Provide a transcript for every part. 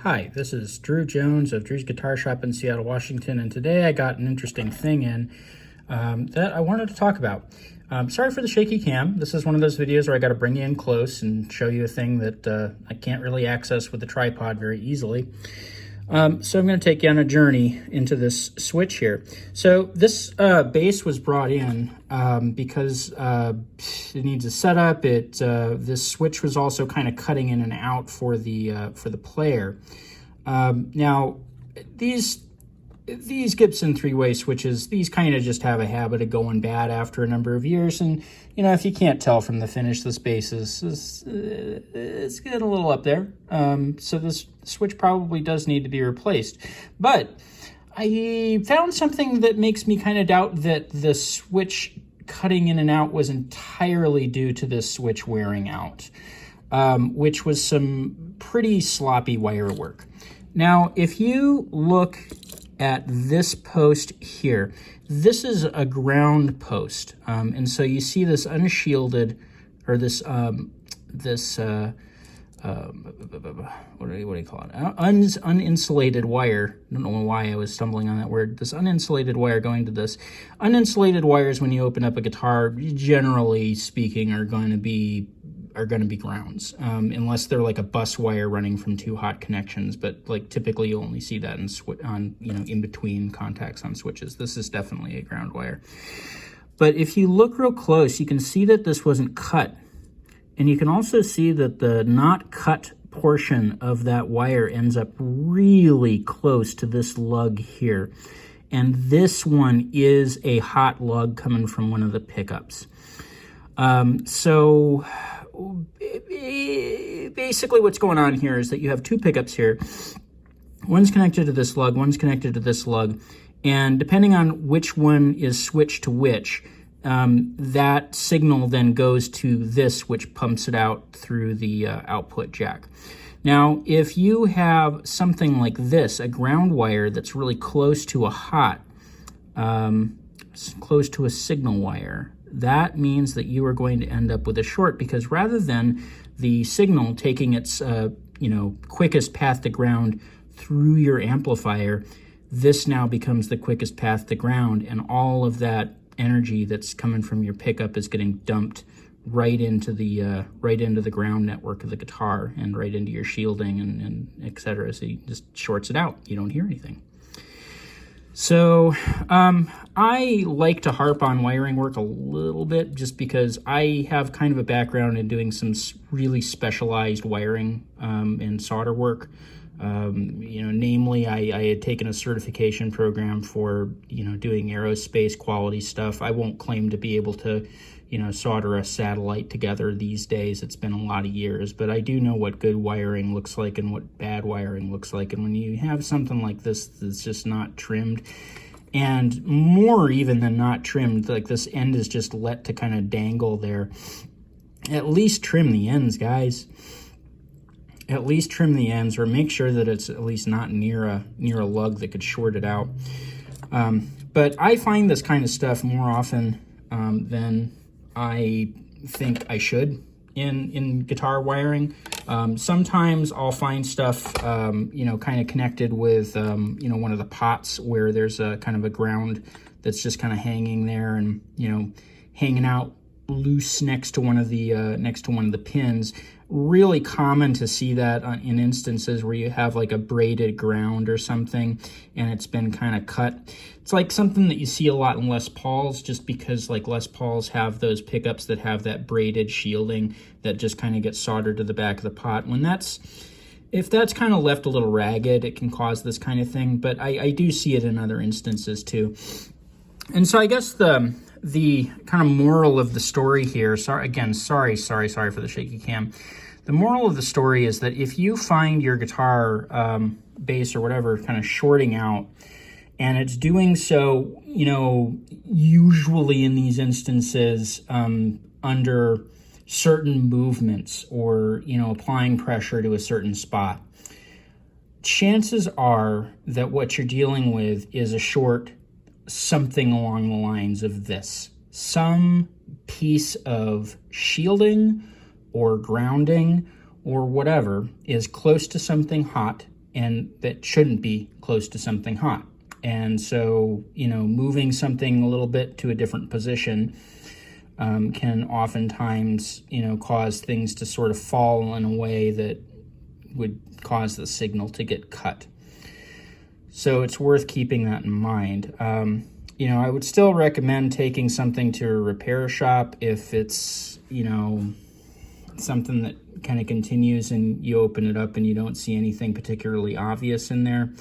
Hi, this is Drew Jones of Drew's Guitar Shop in Seattle, Washington, and today I got an interesting thing in that I wanted to talk about. Sorry for the shaky cam. This is one of those videos where I got to bring you in close and show you a thing that I can't really access with the tripod very easily. So I'm going to take you on a journey into this switch here. So this bass was brought in because it needs a setup. This switch was also kind of cutting in and out for the player. Now these Gibson three-way switches, these kind of just have a habit of going bad after a number of years. And, you know, if you can't tell from the finish, this bass it's getting a little up there. So this switch probably does need to be replaced. But I found something that makes me kind of doubt that the switch cutting in and out was entirely due to this switch wearing out, which was some pretty sloppy wire work. Now, if you look at this post here, this is a ground post, and so you see this unshielded, or this what do you call it? Uninsulated wire. I don't know why I was stumbling on that word. This uninsulated wire going to this. Uninsulated wires, when you open up a guitar, generally speaking, are going to be grounds, unless they're like a bus wire running from two hot connections. But like typically you only see that in between contacts on switches. This is definitely a ground wire. But if you look real close, you can see that this wasn't cut, and you can also see that the not cut portion of that wire ends up really close to this lug here, and this one is a hot lug coming from one of the pickups. So basically what's going on here is that you have two pickups here. One's connected to this lug, one's connected to this lug, and depending on which one is switched to which, that signal then goes to this, which pumps it out through the output jack. Now, if you have something like this, a ground wire that's really close to a hot, close to a signal wire, that means that you are going to end up with a short, because rather than the signal taking its quickest path to ground through your amplifier, this now becomes the quickest path to ground, and all of that energy that's coming from your pickup is getting dumped right into the ground network of the guitar and right into your shielding and etc. So you just shorts it out. You don't hear anything. So I like to harp on wiring work a little bit, just because I have kind of a background in doing some really specialized wiring and solder work. Namely, I had taken a certification program for, doing aerospace quality stuff. I won't claim to be able to, solder a satellite together these days. It's been a lot of years, but I do know what good wiring looks like and what bad wiring looks like. And when you have something like this that's just not trimmed, and more even than not trimmed, like this end is just let to kind of dangle there, at least trim the ends, guys. At least trim the ends, or make sure that it's at least not near a lug that could short it out. But I find this kind of stuff more often than I think I should in guitar wiring. Sometimes I'll find stuff, kind of connected with, one of the pots where there's a kind of a ground that's just kind of hanging there and, hanging out loose next to one of the pins. Really common to see that in instances where you have like a braided ground or something and it's been kind of cut. It's like something that you see a lot in Les Pauls, just because like Les Pauls have those pickups that have that braided shielding that just kind of gets soldered to the back of the pot. If that's kind of left a little ragged, it can cause this kind of thing, but I do see it in other instances too. And so I guess the kind of moral of the story here, sorry for the shaky cam. The moral of the story is that if you find your guitar bass or whatever kind of shorting out, and it's doing so, usually in these instances under certain movements or, applying pressure to a certain spot, chances are that what you're dealing with is a short, something along the lines of this. Some piece of shielding or grounding or whatever is close to something hot and that shouldn't be close to something hot. And so, moving something a little bit to a different position can oftentimes, cause things to sort of fall in a way that would cause the signal to get cut. So it's worth keeping that in mind. I would still recommend taking something to a repair shop if it's, something that kind of continues and you open it up and you don't see anything particularly obvious in there.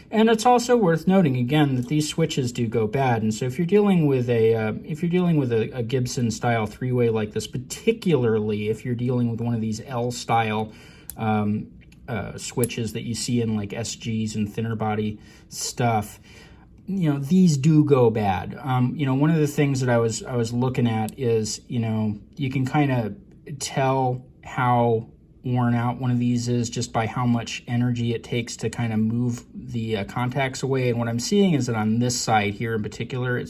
And it's also worth noting again that these switches do go bad. And so if you're dealing with a Gibson style three-way like this, particularly if you're dealing with one of these L style switches that you see in like SGs and thinner body stuff, these do go bad. One of the things that I was looking at is, you can kind of tell how worn out one of these is just by how much energy it takes to kind of move the contacts away. And what I'm seeing is that on this side here in particular,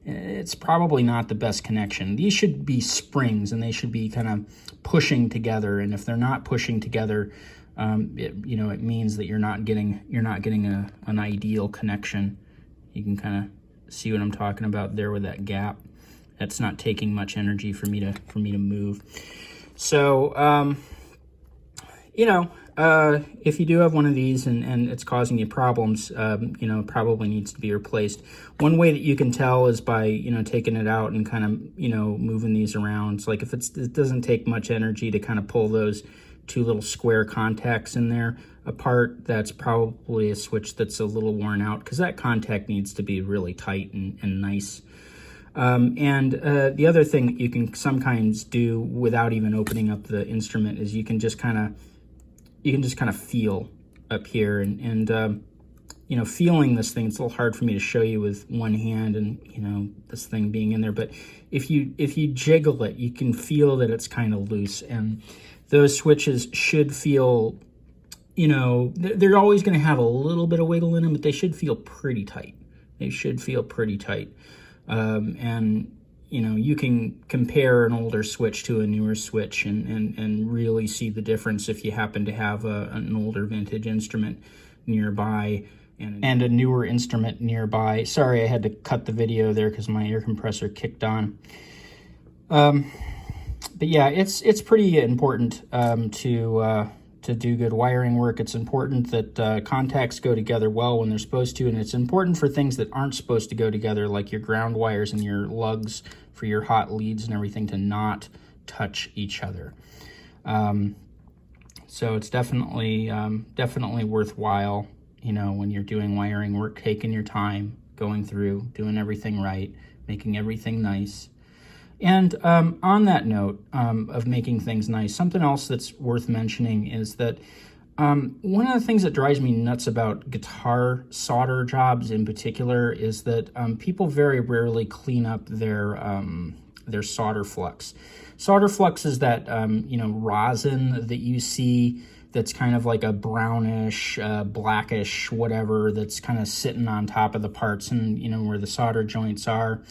it's probably not the best connection. These should be springs and they should be kind of pushing together. And if they're not pushing together, it means that you're not getting an ideal connection. You can kind of see what I'm talking about there with that gap. That's not taking much energy for me to move. So, if you do have one of these and it's causing you problems, it probably needs to be replaced. One way that you can tell is by, taking it out and kind of, moving these around. So like if it doesn't take much energy to kind of pull those two little square contacts in there apart, that's probably a switch that's a little worn out because that contact needs to be really tight and nice. And the other thing that you can sometimes do without even opening up the instrument is you can just kind of feel up here and feeling this thing. It's a little hard for me to show you with one hand and this thing being in there, but if you jiggle it, you can feel that it's kind of loose, and those switches should feel, they're always going to have a little bit of wiggle in them, but they should feel pretty tight. And you can compare an older switch to a newer switch and really see the difference if you happen to have an older vintage instrument nearby and a newer instrument nearby. Sorry, I had to cut the video there because my air compressor kicked on. But yeah, it's pretty important to do good wiring work. It's important that contacts go together well when they're supposed to, and it's important for things that aren't supposed to go together, like your ground wires and your lugs for your hot leads and everything, to not touch each other. So it's definitely worthwhile, when you're doing wiring work, taking your time, going through, doing everything right, making everything nice. And on that note of making things nice, something else that's worth mentioning is that one of the things that drives me nuts about guitar solder jobs in particular is that people very rarely clean up their solder flux. Solder flux is that rosin that you see that's kind of like a brownish, blackish, whatever, that's kind of sitting on top of the parts and where the solder joints are.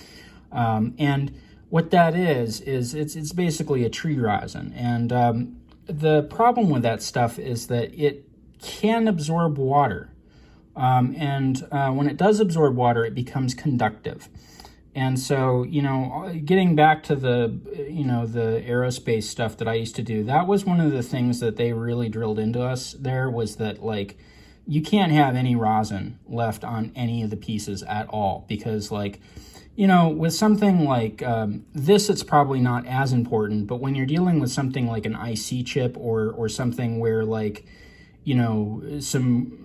And what that is it's basically a tree rosin. And the problem with that stuff is that it can absorb water. And when it does absorb water, it becomes conductive. And so, getting back to the aerospace stuff that I used to do, that was one of the things that they really drilled into us there, was that, like, you can't have any rosin left on any of the pieces at all, because, like, with something like this, it's probably not as important, but when you're dealing with something like an IC chip or something where, like, some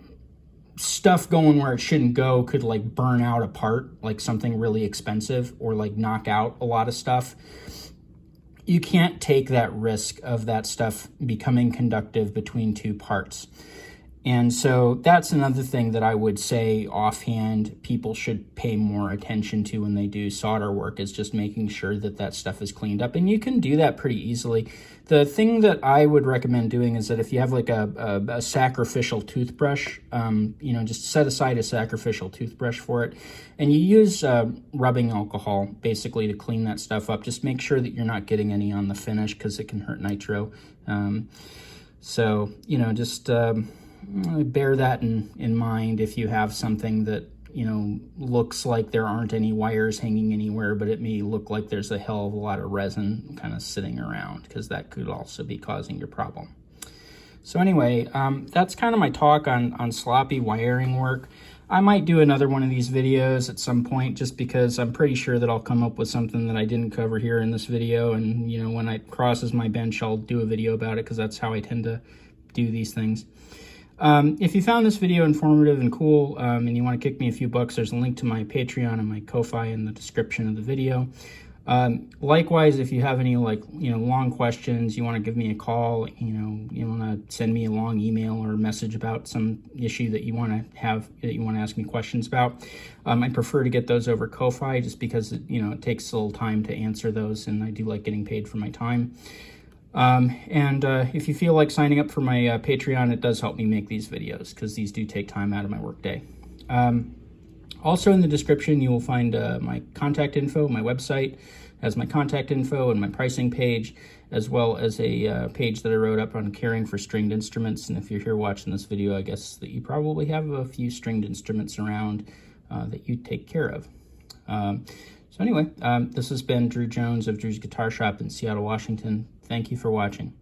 stuff going where it shouldn't go could, like, burn out a part, like something really expensive, or, like, knock out a lot of stuff, you can't take that risk of that stuff becoming conductive between two parts. And so that's another thing that I would say offhand people should pay more attention to when they do solder work, is just making sure that that stuff is cleaned up. And you can do that pretty easily. The thing that I would recommend doing is that if you have like a sacrificial toothbrush, just set aside a sacrificial toothbrush for it, and you use rubbing alcohol basically to clean that stuff up. Just make sure that you're not getting any on the finish, because it can hurt nitro. bear that in mind if you have something that, you know, looks like there aren't any wires hanging anywhere, but it may look like there's a hell of a lot of resin kind of sitting around, because that could also be causing your problem. So anyway, that's kind of my talk on sloppy wiring work. I might do another one of these videos at some point, just because I'm pretty sure that I'll come up with something that I didn't cover here in this video, and you know, when it crosses my bench, I'll do a video about it, because that's how I tend to do these things. If you found this video informative and cool, and you want to kick me a few bucks, there's a link to my Patreon and my Ko-Fi in the description of the video. Likewise, if you have any, like, you know, long questions, you want to give me a call, you know, you want to send me a long email or message about some issue that you want to have, that you want to ask me questions about, I prefer to get those over Ko-Fi, just because, you know, it takes a little time to answer those, and I do like getting paid for my time. If you feel like signing up for my Patreon, it does help me make these videos, because these do take time out of my workday. Also in the description, you will find my contact info. My website has my contact info and my pricing page, as well as a page that I wrote up on caring for stringed instruments. And if you're here watching this video, I guess that you probably have a few stringed instruments around that you take care of. So anyway, this has been Drew Jones of Drew's Guitar Shop in Seattle, Washington. Thank you for watching.